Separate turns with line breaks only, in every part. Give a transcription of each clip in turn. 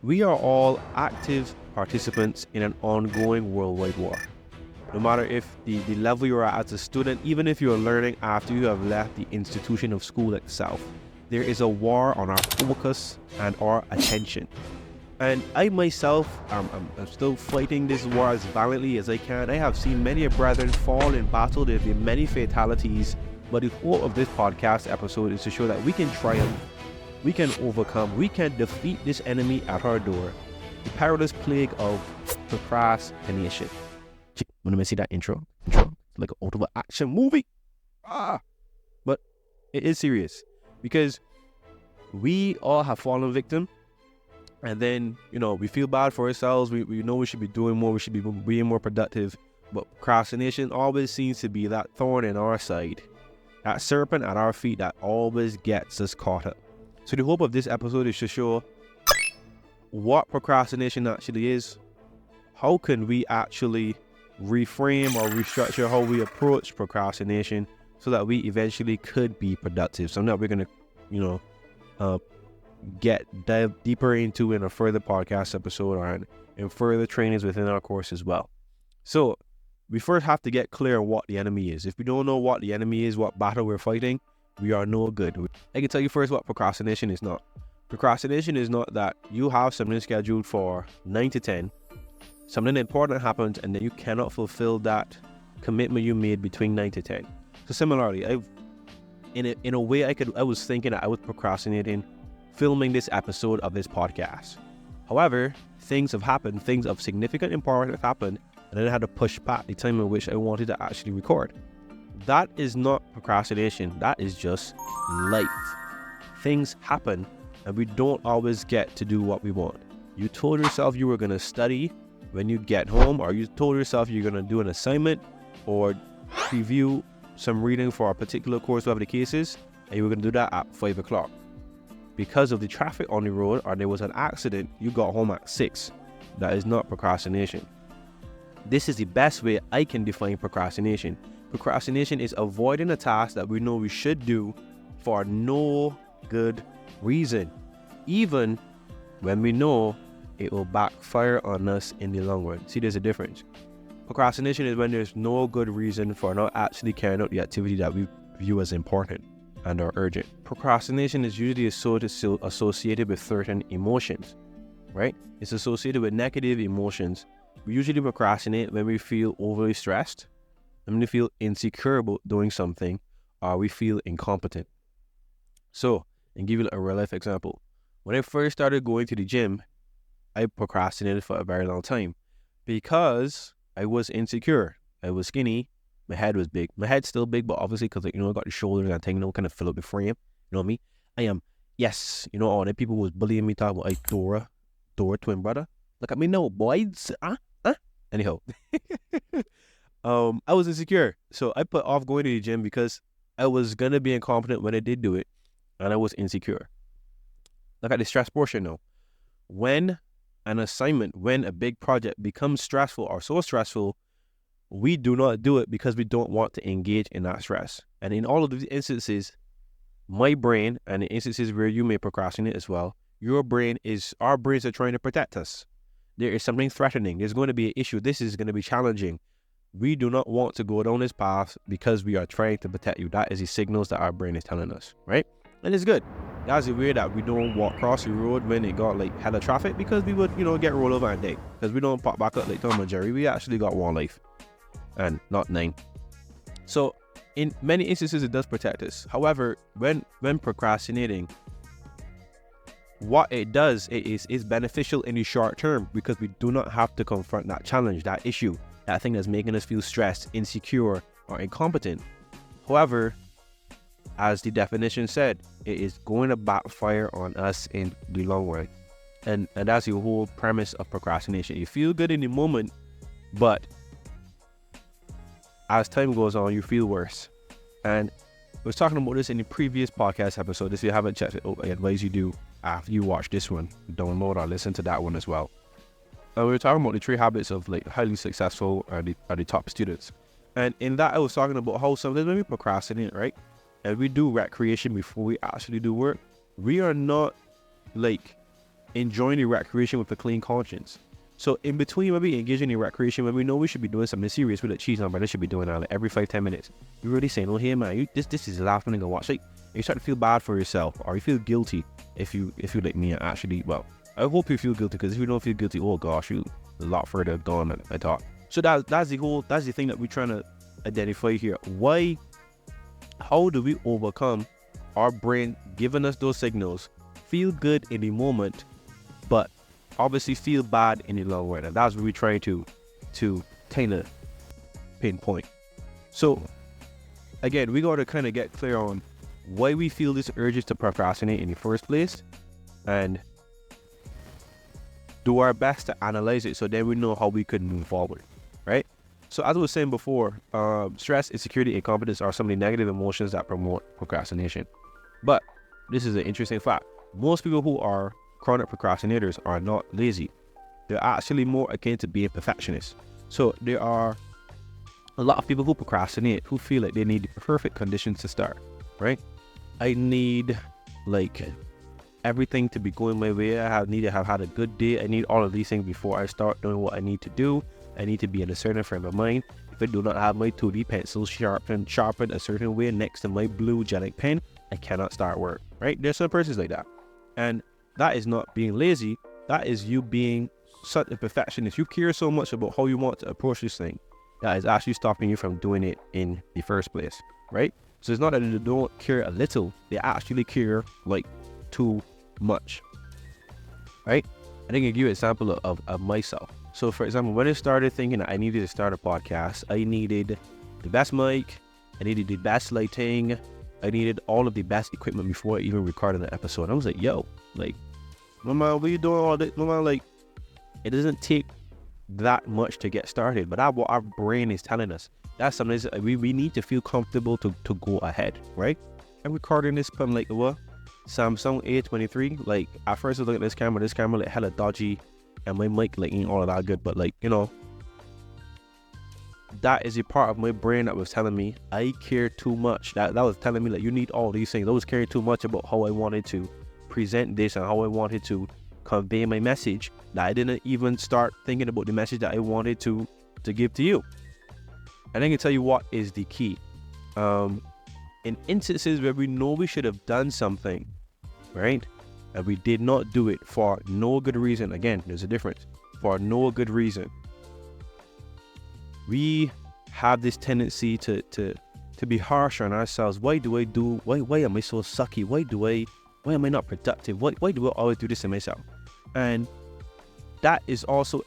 We are all active participants in an ongoing worldwide war. No matter if the level you're at as a student, even if you're learning after you have left the institution of school itself, there is a war on our focus and our attention. And I myself, I'm still fighting this war as valiantly as I can. I have seen many brethren fall in battle. There have been many fatalities. But the hope of this podcast episode is to show that we can triumph, we can overcome, we can defeat this enemy at our door, the perilous plague of procrastination. When I see that intro, like an out of an action movie. But it is serious because we all have fallen victim. And then, we feel bad for ourselves. We know we should be doing more. We should be being more productive. But procrastination always seems to be that thorn in our side, that serpent at our feet that always gets us caught up. So the hope of this episode is to show what procrastination actually is. How can we actually reframe or restructure how we approach procrastination so that we eventually could be productive. Something that we're going to, dive deeper into in a further podcast episode or in further trainings within our course as well. So we first have to get clear on what the enemy is. If we don't know what the enemy is, what battle we're fighting, we are no good. I can tell you first what procrastination is not. Procrastination is not that you have something scheduled for 9 to 10, something important happens, and then you cannot fulfill that commitment you made between 9 to 10. So similarly, in a way I was thinking that I was procrastinating filming this episode of this podcast. However, things have happened, things of significant importance have happened, and then I had to push back the time in which I wanted to actually record. That is not procrastination, that is just life. Things happen, and we don't always get to do what we want. You told yourself you were going to study when you get home, or you told yourself you're going to do an assignment or review some reading for a particular course, whatever the case is, and you were going to do that at 5 o'clock. Because of the traffic on the road or there was an accident, you got home at 6. That is not procrastination. This is the best way I can define procrastination. Procrastination is avoiding a task that we know we should do for no good reason, even when we know it will backfire on us in the long run. See, there's a difference. Procrastination is when there's no good reason for not actually carrying out the activity that we view as important and are urgent. Procrastination is usually associated with certain emotions, right? It's associated with negative emotions. We usually procrastinate when we feel overly stressed, when we feel insecure about doing something, or we feel incompetent. So, and give you a real life example. When I first started going to the gym, I procrastinated for a very long time because I was insecure. I was skinny. My head was big. My head's still big, but obviously because, I got the shoulders and thing, kind of fill up the frame. You know what I mean? I am, yes, all the people was bullying me, talking about, Dora twin brother. Look at me now, boys. Anyhow. I was insecure. So I put off going to the gym because I was going to be incompetent when I did do it. And I was insecure. Look at the stress portion now. When an assignment, when a big project becomes stressful or so stressful, we do not do it because we don't want to engage in that stress. And in all of these instances, my brain, and the instances where you may procrastinate as well, our brains are trying to protect us. There is something threatening. There's going to be an issue. This is going to be challenging. We do not want to go down this path because we are trying to protect you. That is the signals that our brain is telling us, right? And it's good. That's the way that we don't walk across the road when it got hella traffic, because we would, get rolled over and die. Because we don't pop back up like Tom and Jerry. We actually got one life and not 9. So in many instances, it does protect us. However, when procrastinating, what it does is beneficial in the short term because we do not have to confront that challenge, that issue, that thing that's making us feel stressed, insecure, or incompetent. However, as the definition said, it is going to backfire on us in the long run. And that's the whole premise of procrastination. You feel good in the moment, but as time goes on, you feel worse. And I was talking about this in the previous podcast episode. If you haven't checked it out, I advise you do after you watch this one. Download or listen to that one as well. And we were talking about the 3 habits of highly successful or the top students. And in that, I was talking about how sometimes when we procrastinate, right, and we do recreation before we actually do work, we are not enjoying the recreation with a clean conscience. So in between maybe engaging in recreation, when we know we should be doing something serious, we like, cheese on, brother should be doing that like every 5-10 minutes. You really saying, oh, hey man, this is the last one to go watch. Like, you start to feel bad for yourself, or you feel guilty if you like me. Actually, well, I hope you feel guilty, because if you don't feel guilty, oh gosh, you a lot further gone than I thought. So that's the thing that we're trying to identify here. How do we overcome our brain giving us those signals, feel good in the moment, but obviously feel bad in the long run? And that's what we're trying to kind of pinpoint. So again, we got to kind of get clear on why we feel this urges to procrastinate in the first place, and do our best to analyze it so then we know how we could move forward, right? So as I was saying before, stress, insecurity, and incompetence are some of the negative emotions that promote procrastination. But this is an interesting fact. Most people who are chronic procrastinators are not lazy. They're actually more akin to being perfectionists. So there are a lot of people who procrastinate who feel like they need the perfect conditions to start, right? I need like everything to be going my way. I need to have had a good day. I need all of these things before I start doing what I need to do. I need to be in a certain frame of mind. If I do not have my 2D pencil sharpened a certain way next to my blue gelic pen, I cannot start work, right? There's some persons like that. And that is not being lazy. That is you being such a perfectionist. You care so much about how you want to approach this thing that is actually stopping you from doing it in the first place, right? So it's not that they don't care a little. They actually care like too much, right? I think I'll give you an example of myself. So for example, when I started thinking that I needed to start a podcast, I needed the best mic, I needed the best lighting, I needed all of the best equipment before I even recorded an episode. I was like, yo, like, mama, what are you doing all this? Mama, like, it doesn't take that much to get started, but that's what our brain is telling us. That's something that we need to feel comfortable to go ahead, right? I'm recording this from like what? Samsung A23. Like at first I was looking at this camera like hella dodgy, and my mic like ain't all of that good, but like, you know, that is a part of my brain that was telling me I care too much. That was telling me like you need all these things. I was caring too much about how I wanted to present this and how I wanted to convey my message that I didn't even start thinking about the message that I wanted to give to you. And I can tell you what is the key. In instances where we know we should have done something, right, and we did not do it for no good reason. Again, there's a difference. For no good reason, we have this tendency to be harsh on ourselves. Why am I so sucky? Why am I not productive? Why do I always do this to myself? And that is also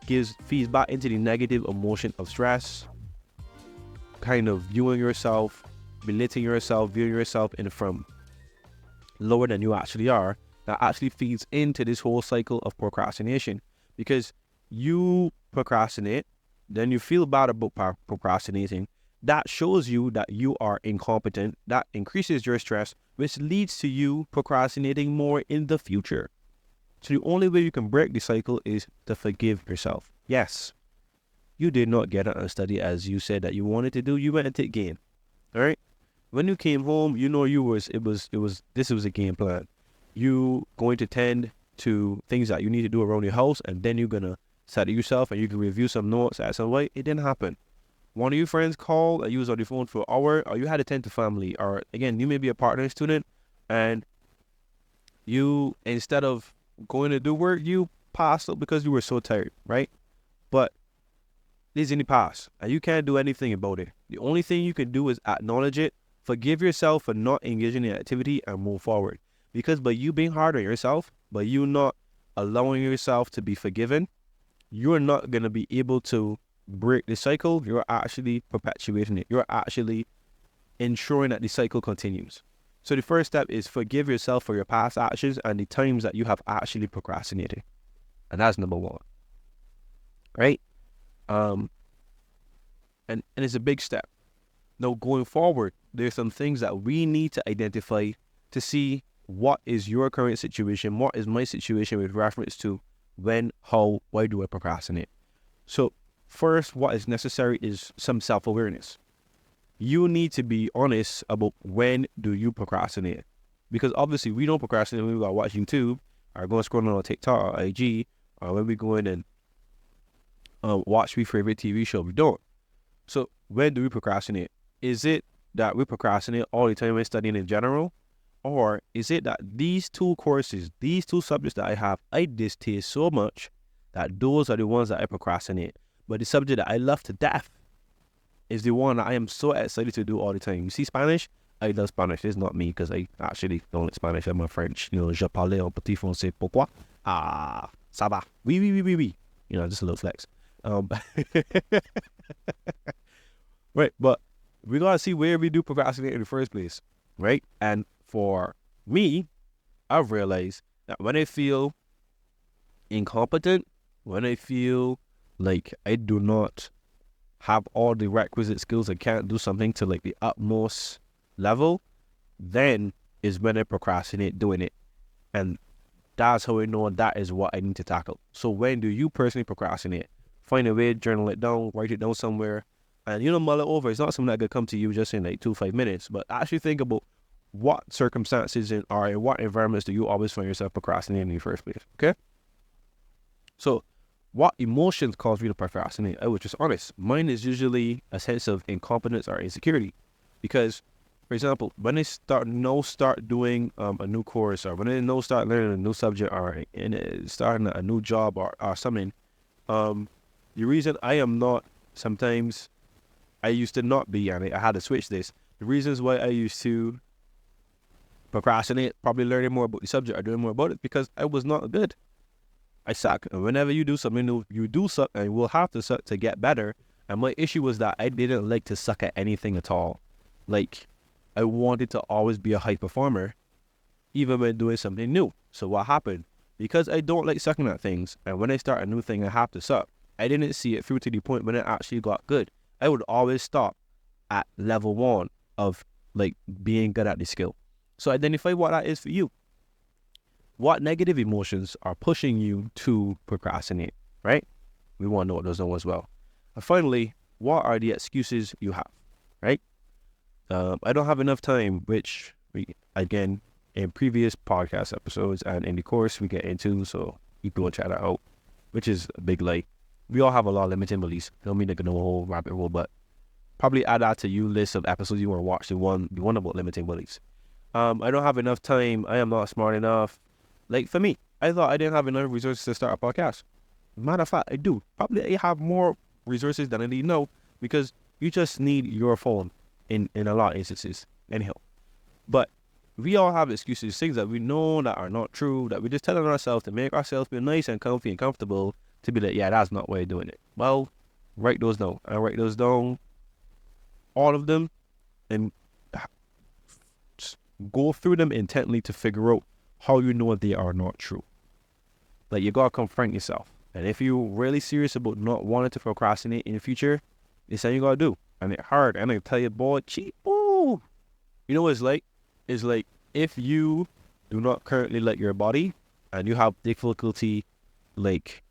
feeds back into the negative emotion of stress, kind of viewing yourself, belittling yourself, viewing yourself from lower than you actually are. That actually feeds into this whole cycle of procrastination, because you procrastinate, then you feel bad about procrastinating. That shows you that you are incompetent. That increases your stress, which leads to you procrastinating more in the future. So the only way you can break the cycle is to forgive yourself. Yes, you did not get out and study as you said that you wanted to do. You went and take game. All right. When you came home, you know this was a game plan. You going to tend to things that you need to do around your house, and then you're gonna study yourself and you can review some notes at some way. It didn't happen. One of your friends called and you was on the phone for an hour, or you had to tend to family, or again, you may be a part-time student and you, instead of going to do work, you passed up because you were so tired, right? But this is in the past and you can't do anything about it. The only thing you can do is acknowledge it, forgive yourself for not engaging in the activity, and move forward. Because by you being hard on yourself, by you not allowing yourself to be forgiven, you're not going to be able to break the cycle. You're actually perpetuating it. You're actually ensuring that the cycle continues. So the first step is forgive yourself for your past actions and the times that you have actually procrastinated. And that's number one. Right? And it's a big step. Now, going forward, there's some things that we need to identify to see what is your current situation, what is my situation with reference to when, how, why do I procrastinate. So first, what is necessary is some self-awareness. You need to be honest about when do you procrastinate. Because obviously we don't procrastinate when we watch YouTube, or going scrolling on TikTok or IG, or when we go in and watch my favorite TV show, we don't. So when do we procrastinate? Is it that we procrastinate all the time when studying in general? Or is it that these two courses, these two subjects that I have, I distaste so much that those are the ones that I procrastinate? But the subject that I love to death is the one that I am so excited to do all the time. You see Spanish? I love Spanish. It's not me because I actually don't like Spanish. I'm a French. You know, je parle un petit français. Pourquoi? Ah, ça va. Oui, oui, oui, oui, oui. You know, just a little flex. Right, but we gotta see where we do procrastinate in the first place, right? And for me, I've realized that when I feel incompetent, when I feel like I do not have all the requisite skills, I can't do something to like the utmost level, then is when I procrastinate doing it. And that's how I know that is what I need to tackle. So when do you personally procrastinate? Find a way, journal it down, write it down somewhere, and mull it over. It's not something that could come to you just in like 2-5 minutes, but actually think about what circumstances in what environments do you always find yourself procrastinating in the first place, okay? So what emotions cause me to procrastinate? I was just honest. Mine is usually a sense of incompetence or insecurity. Because, for example, when I start doing a new course, or when I start learning a new subject, or starting a new job or something, the reason I am not, sometimes I used to not be, and I had to switch this. The reasons why I used to procrastinate, probably learning more about the subject or doing more about it, because I was not good. I suck. And whenever you do something new, you do suck, and you will have to suck to get better. And my issue was that I didn't like to suck at anything at all. Like, I wanted to always be a high performer, even when doing something new. So what happened? Because I don't like sucking at things, and when I start a new thing, I have to suck. I didn't see it through to the point when it actually got good. I would always stop at level 1 of like being good at the skill. So identify what that is for you. What negative emotions are pushing you to procrastinate, right? We want to know what those are as well. And finally, what are the excuses you have, right? I don't have enough time, which we, again, in previous podcast episodes and in the course we get into, so you go and check that out, which is a big lie. We all have a lot of limiting beliefs. Don't mean to go a whole rabbit hole, but probably add that to your list of episodes you want to watch, the one about limiting beliefs. I don't have enough time. I am not smart enough. Like, for me, I thought I didn't have enough resources to start a podcast. Matter of fact, I do. Probably I have more resources than I need to know, because you just need your phone in a lot of instances. Anyhow. But we all have excuses, things that we know that are not true, that we're just telling ourselves to make ourselves feel nice and comfy and comfortable, to be like, yeah, that's not why you're doing it. Well, write those down. I write those down, all of them, and just go through them intently to figure out how you know they are not true. Like, you gotta confront yourself. And if you're really serious about not wanting to procrastinate in the future, it's something you gotta do. And it's hard. And I tell you, boy, cheap. Ooh. You know what it's like? It's like, if you do not currently like your body, and you have difficulty, like,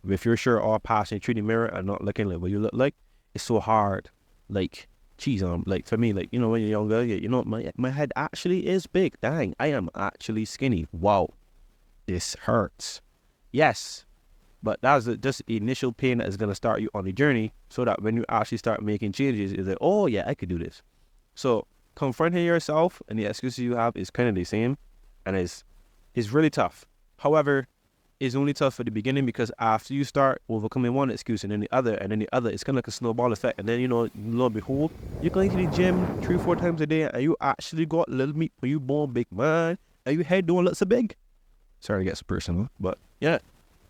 with your shirt all passing through the mirror and not looking like what you look like, it's so hard. Like, geez, like, for me, like, when you're younger, my head actually is big. Dang, I am actually skinny. Wow, this hurts. Yes, but that's just the initial pain that is going to start you on the journey, so that when you actually start making changes, it's like, oh yeah, I could do this. So confronting yourself and the excuses you have is kind of the same, and it's really tough. However, it's only tough at the beginning, because after you start overcoming one excuse and then the other, it's kind of like a snowball effect. And then, lo and behold, you're going to the gym 3-4 times a day, and you actually got little meat when you born, big man, and your head doing lots of big. Sorry to get so personal, but yeah.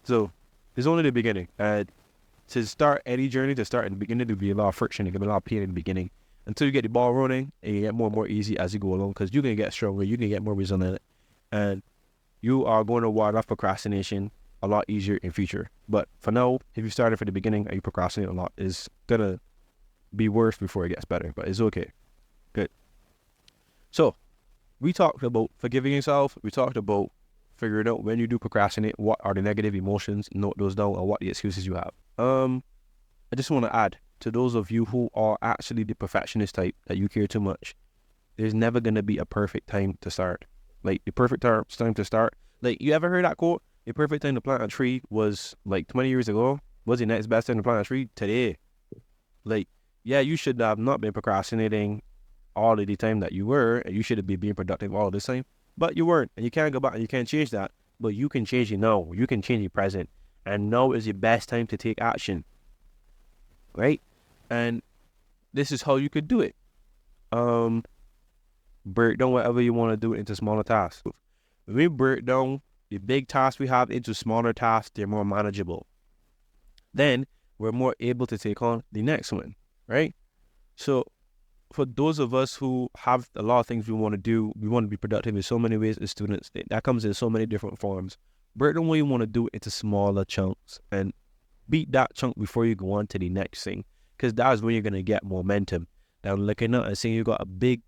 So it's only the beginning. To start any journey, to start in the beginning, there'll be a lot of friction, there'll be a lot of pain in the beginning, until you get the ball rolling, and you get more and more easy as you go along, because you're going to get stronger, you can get more resilient, and you are going to ward off procrastination a lot easier in future. But for now, if you started from the beginning and you procrastinate a lot, it's going to be worse before it gets better, but it's okay. Good. So we talked about forgiving yourself. We talked about figuring out when you do procrastinate, what are the negative emotions, note those down, and what the excuses you have. I just want to add, to those of you who are actually the perfectionist type, that you care too much, there's never going to be a perfect time to start. Like, the perfect time to start Like, you ever heard that quote? The perfect time to plant a tree was like 20 years ago. What's the next best time to plant a tree? Today. Like, yeah, you should have not been procrastinating all of the time that you were, and you should be being productive all this time. But you weren't, and you can't go back and you can't change that. But you can change it now. You can change the present. And now is the best time to take action. Right? And this is how you could do it. Break down whatever you want to do into smaller tasks. When we break down the big tasks we have into smaller tasks, they're more manageable. Then we're more able to take on the next one, right? So for those of us who have a lot of things we want to do, we want to be productive in so many ways as students, that comes in so many different forms. Break down what you want to do into smaller chunks and beat that chunk before you go on to the next thing, because that's when you're going to get momentum. Now, looking at and saying you got a big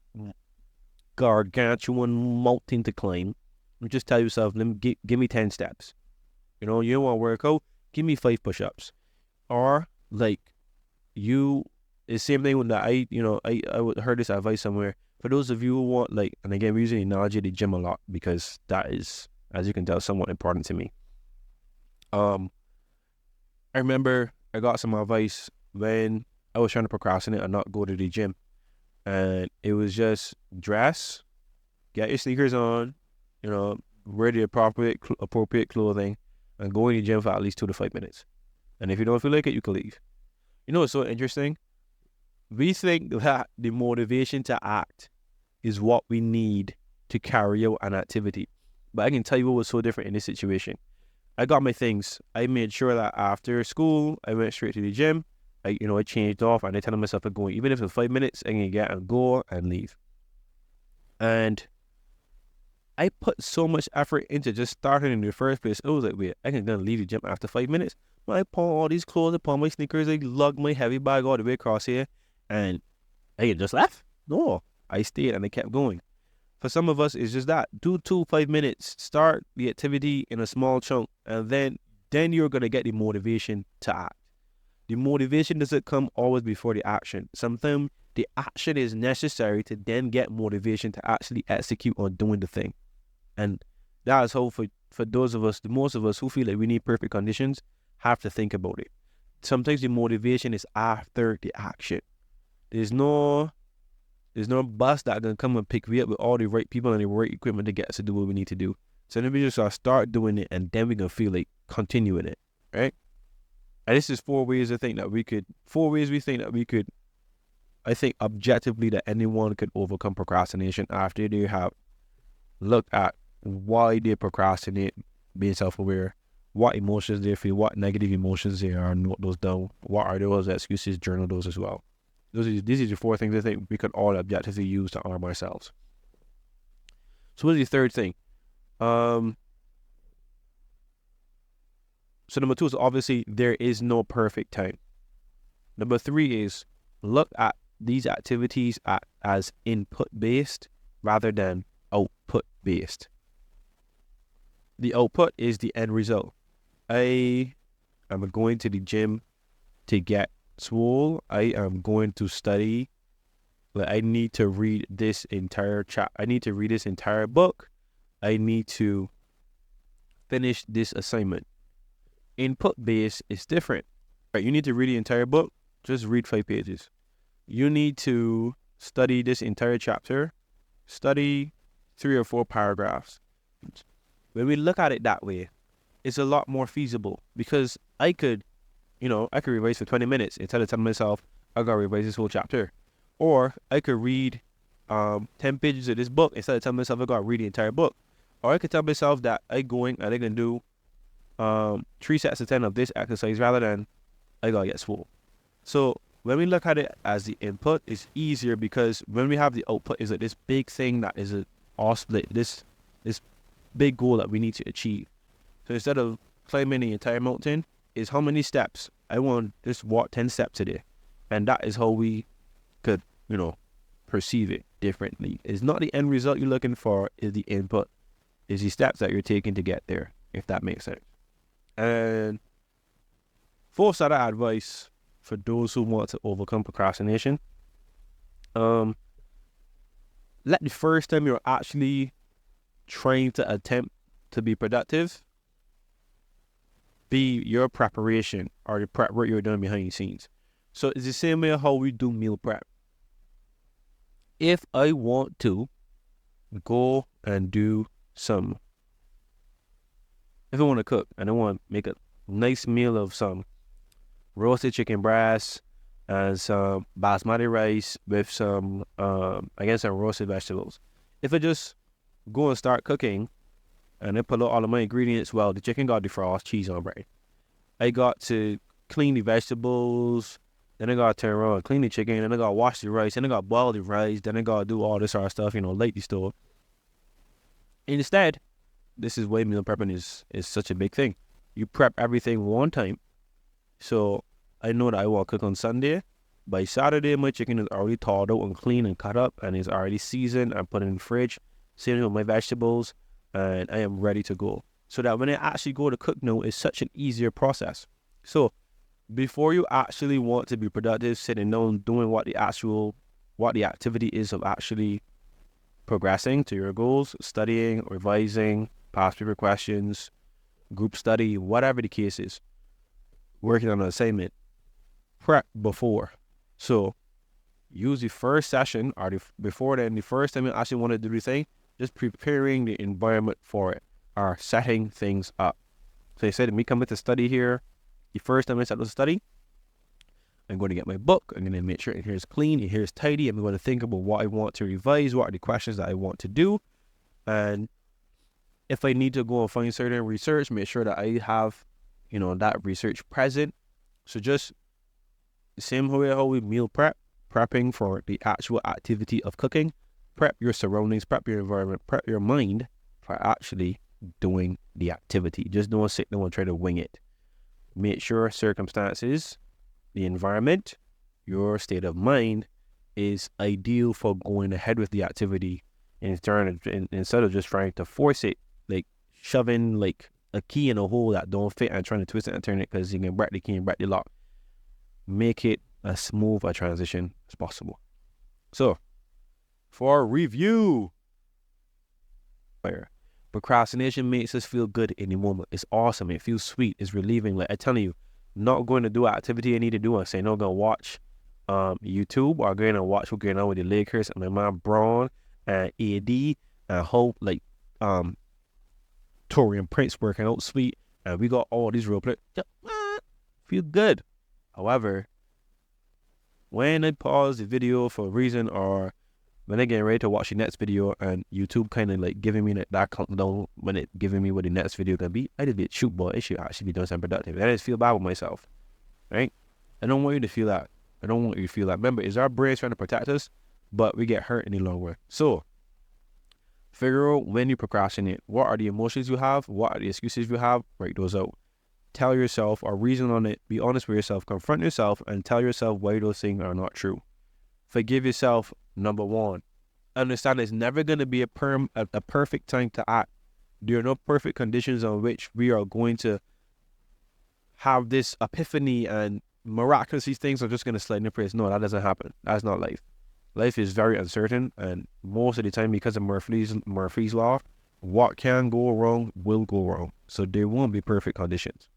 gargantuan mountain to climb, you just tell yourself, give me 10 steps. You know, you don't want to work out, give me 5 push-ups. Or like it's the same thing that I heard this advice somewhere. For those of you who want, like, and again, we're using the analogy of the gym a lot because that is, as you can tell, somewhat important to me. I remember I got some advice when I was trying to procrastinate and not go to the gym. And it was just dress, get your sneakers on, you know, wear the appropriate clothing, and go in the gym for at least 2 to 5 minutes. And if you don't feel like it, you can leave. You know what's so interesting? We think that the motivation to act is what we need to carry out an activity. But I can tell you what was so different in this situation. I got my things. I made sure that after school, I went straight to the gym. I changed off, and I tell myself I'm going, even if it's 5 minutes, I can get and go and leave. And I put so much effort into just starting in the first place. It was like, wait, I can gonna leave the gym after 5 minutes. When I put all these clothes, I put my sneakers, I lug my heavy bag all the way across here, and I just left. No, I stayed and I kept going. For some of us, it's just that. Do 5 minutes. Start the activity in a small chunk, and then you're gonna get the motivation to act. The motivation doesn't come always before the action. Sometimes the action is necessary to then get motivation to actually execute on doing the thing. And that is how for those of us, the most of us who feel like we need perfect conditions, have to think about it. Sometimes the motivation is after the action. There's no bus that can come and pick me up with all the right people and the right equipment to get us to do what we need to do. So then we just start doing it, and then we can feel like continuing it, right? And this is 4 ways we think that we could, I think objectively that anyone could overcome procrastination after they have looked at why they procrastinate, being self-aware, what emotions they feel, what negative emotions they are, note those down. What are those excuses? Journal those as well. These are the 4 things I think we could all objectively use to arm ourselves. So what is the third thing? So number 2 is obviously there is no perfect time. Number 3 is look at these activities as input-based rather than output-based. The output is the end result. I am going to the gym to get swole. I am going to study. Like, I need to read this entire I need to read this entire book. I need to finish this assignment. Input-based is different. Right? You need to read the entire book. Just read 5 pages. You need to study this entire chapter. Study 3 or 4 paragraphs. When we look at it that way, it's a lot more feasible, because I could revise for 20 minutes instead of telling myself I gotta revise this whole chapter. Or I could read 10 pages of this book instead of telling myself I gotta read the entire book. Or I could tell myself that I can do 3 sets of 10 of this exercise rather than I gotta get swole. So when we look at it as the input, it's easier, because when we have the output, is like this big thing that is this big goal that we need to achieve. So instead of climbing the entire mountain, is how many steps? I want to just walk 10 steps today. And that is how we could, perceive it differently. It's not the end result you're looking for, is the input. Is the steps that you're taking to get there, if that makes sense. And 4th set of advice for those who want to overcome procrastination. Let the first time you're actually trying to attempt to be productive be your preparation or the prep work you're doing behind the scenes. So it's the same way how we do meal prep. If I want to go and do some, if I want to cook and I want to make a nice meal of some roasted chicken breast and some basmati rice with some, some roasted vegetables. If I just go and start cooking and I put out all of my ingredients, well, the chicken got defrost, cheese on bread. I got to clean the vegetables, then I got to turn around and clean the chicken, then I got to wash the rice, then I got to boil the rice, then I got to do all this other stuff, light the stove. Instead, this is why meal prepping is such a big thing. You prep everything one time. So I know that I want to cook on Sunday. By Saturday, my chicken is already thawed out and clean and cut up and is already seasoned and put in the fridge. Same with my vegetables, and I am ready to go. So that when I actually go to cook now, it's such an easier process. So before you actually want to be productive, sitting down, doing what the activity is of actually progressing to your goals, studying, revising, past paper questions, group study, whatever the case is, working on an assignment, prep before. So use the first session or before then, the first time you actually want to do the thing, just preparing the environment for it or setting things up. So you said, me coming to study here, the first time I start to study, I'm going to get my book. I'm going to make sure it here is clean, it here is tidy. I'm going to think about what I want to revise, what are the questions that I want to do. And if I need to go and find certain research, make sure that I have, that research present. So just the same way how we meal prepping for the actual activity of cooking, prep your surroundings, prep your environment, prep your mind for actually doing the activity. Just don't sit there and try to wing it. Make sure circumstances, the environment, your state of mind is ideal for going ahead with the activity instead of just trying to force it, like shoving like a key in a hole that don't fit and trying to twist it and turn it because you can break the key and break the lock. Make it as smooth a transition as possible. So, for review, procrastination makes us feel good in the moment. It's awesome. It feels sweet. It's relieving. Like I tell you, not going to do an activity I need to do and say, no, I'm going to watch YouTube or going to watch what's going on with the Lakers and my man Braun and AD and Hope, like Torian Prince working out sweet. And we got all these real players. Feel good. However, when I pause the video for a reason or when I get ready to watch the next video and YouTube kind of like giving me that countdown when it giving me what the next video can be, I just be shoot, boy, it should actually be doing something productive. And I just feel bad with myself, right? I don't want you to feel that. I don't want you to feel that. Remember, it's our brains trying to protect us, but we get hurt in the long run. So, figure out when you procrastinate. What are the emotions you have? What are the excuses you have? Write those out. Tell yourself or reason on it. Be honest with yourself. Confront yourself and tell yourself why those things are not true. Forgive yourself, number one. Understand it's never going to be a perfect time to act. There are no perfect conditions on which we are going to have this epiphany and miraculously things are just going to slide into place. No, that doesn't happen. That's not life. Life is very uncertain, and most of the time, because of Murphy's law, what can go wrong will go wrong. So there won't be perfect conditions.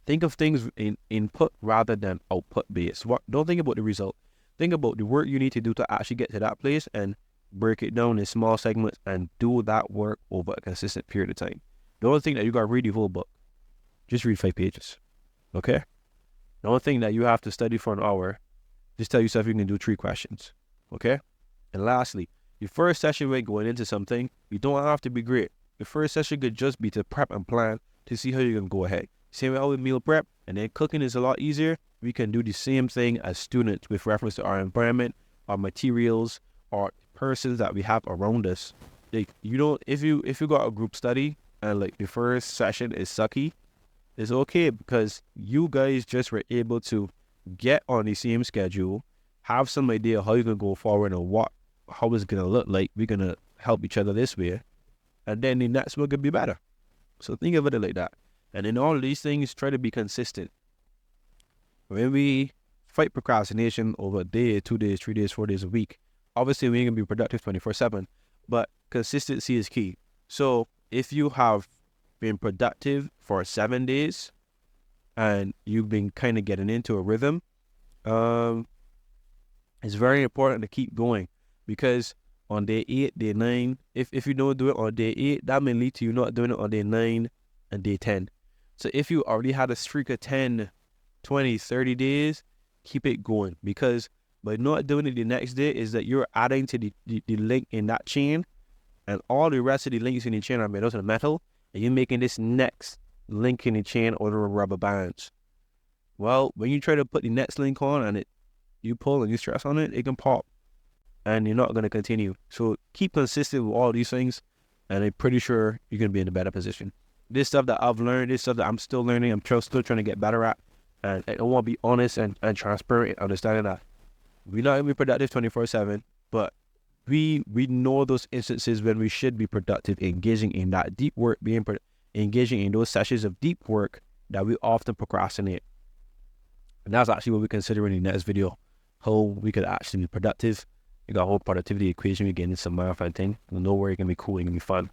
Think of things in input rather than output based. Don't think about the result. Think about the work you need to do to actually get to that place and break it down in small segments and do that work over a consistent period of time. Don't think that you got to read the whole book. Just read 5 pages. Okay? Don't think that you have to study for an hour. Just tell yourself you can do 3 questions. Okay? And lastly, your first session when going into something, you don't have to be great. The first session could just be to prep and plan to see how you're going to go ahead. Same way with meal prep, and then cooking is a lot easier. We can do the same thing as students with reference to our environment, our materials, or persons that we have around us. Like, if you got a group study and like the first session is sucky, it's okay because you guys just were able to get on the same schedule, have some idea how you're gonna go forward and how it's gonna look like. We're gonna help each other this way, and then the next one could be better. So think of it like that. And in all of these things, try to be consistent. When we fight procrastination over a day, 2 days, 3 days, 4 days a week, obviously we ain't gonna be productive 24/7, but consistency is key. So if you have been productive for 7 days and you've been kind of getting into a rhythm, it's very important to keep going, because on day 8, day 9, if you don't do it on day 8, that may lead to you not doing it on day 9 and day 10. So if you already had a streak of 10, 20, 30 days, keep it going, because by not doing it the next day is that you're adding to the link in that chain, and all the rest of the links in the chain are made out of metal, and you're making this next link in the chain out of rubber bands. Well, when you try to put the next link on and you pull and you stress on it, it can pop, and you're not going to continue. So keep consistent with all these things, and I'm pretty sure you're going to be in a better position. This stuff that I've learned, this stuff that I'm still learning, I'm still trying to get better at, and I want to be honest and transparent and understanding that we're not going to be productive 24/7, but we know those instances when we should be productive, engaging in that deep work, engaging in those sessions of deep work that we often procrastinate. And that's actually what we consider in the next video, how we could actually be productive. You got a whole productivity equation, we get into some math and thing. You know where it can be cool, it can be fun.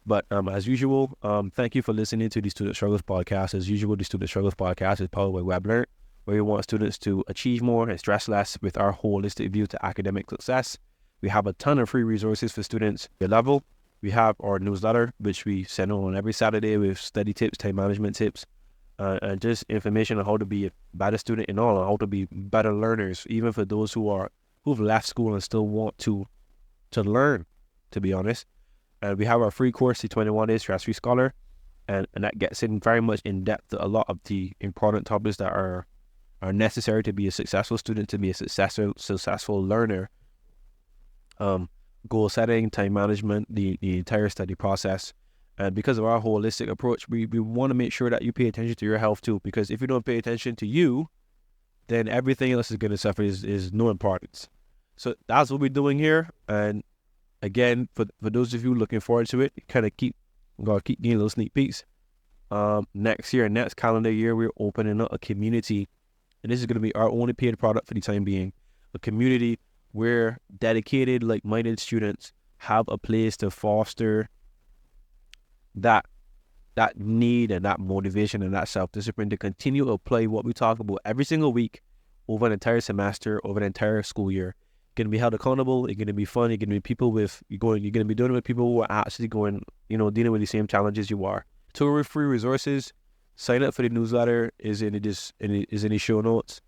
But as usual, thank you for listening to the Student Struggles Podcast. As usual, the Student Struggles Podcast is powered by WebLearn, where we want students to achieve more and stress less with our holistic view to academic success. We have a ton of free resources for students at your level. We have our newsletter, which we send on every Saturday with study tips, time management tips, and just information on how to be a better student in all, and how to be better learners, even for those who've left school and still want to learn, to be honest. And we have our free course, the 21 Days Stress-Free Scholar, and that gets in very much in depth to a lot of the important topics that are necessary to be a successful student, to be a successful learner. Goal setting, time management, the entire study process. And because of our holistic approach, we want to make sure that you pay attention to your health too, because if you don't pay attention to you, then everything else is going to suffer, is no importance. So that's what we're doing here. And again, for those of you looking forward to it, kind of keep getting little sneak peeks. Next calendar year, we're opening up a community, and this is going to be our only paid product for the time being. A community where dedicated, like-minded students have a place to foster that need and that motivation and that self-discipline to continue to apply what we talk about every single week over an entire semester, over an entire school year. You're going to be held accountable. It's going to be fun. You're going to be you're going to be doing it with people who are actually dealing with the same challenges you are. 2 free resources. Sign up for the newsletter is in the show notes.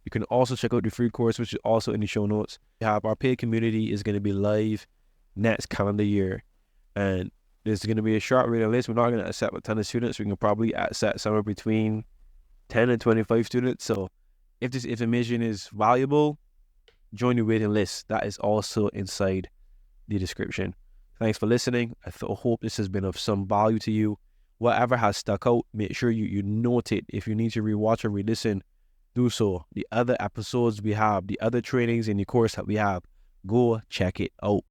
You can also check out the free course, which is also in the show notes. We have our paid community is going to be live next calendar year, and there's going to be a short waiting list. We're not going to accept a ton of students. We can probably accept somewhere between 10 and 25 students. So if this information is valuable, join the waiting list. That is also inside the description. Thanks for listening. I hope this has been of some value to you. Whatever has stuck out, make sure you note it. If you need to rewatch or re-listen, do so. The other episodes we have, the other trainings in the course that we have, go check it out.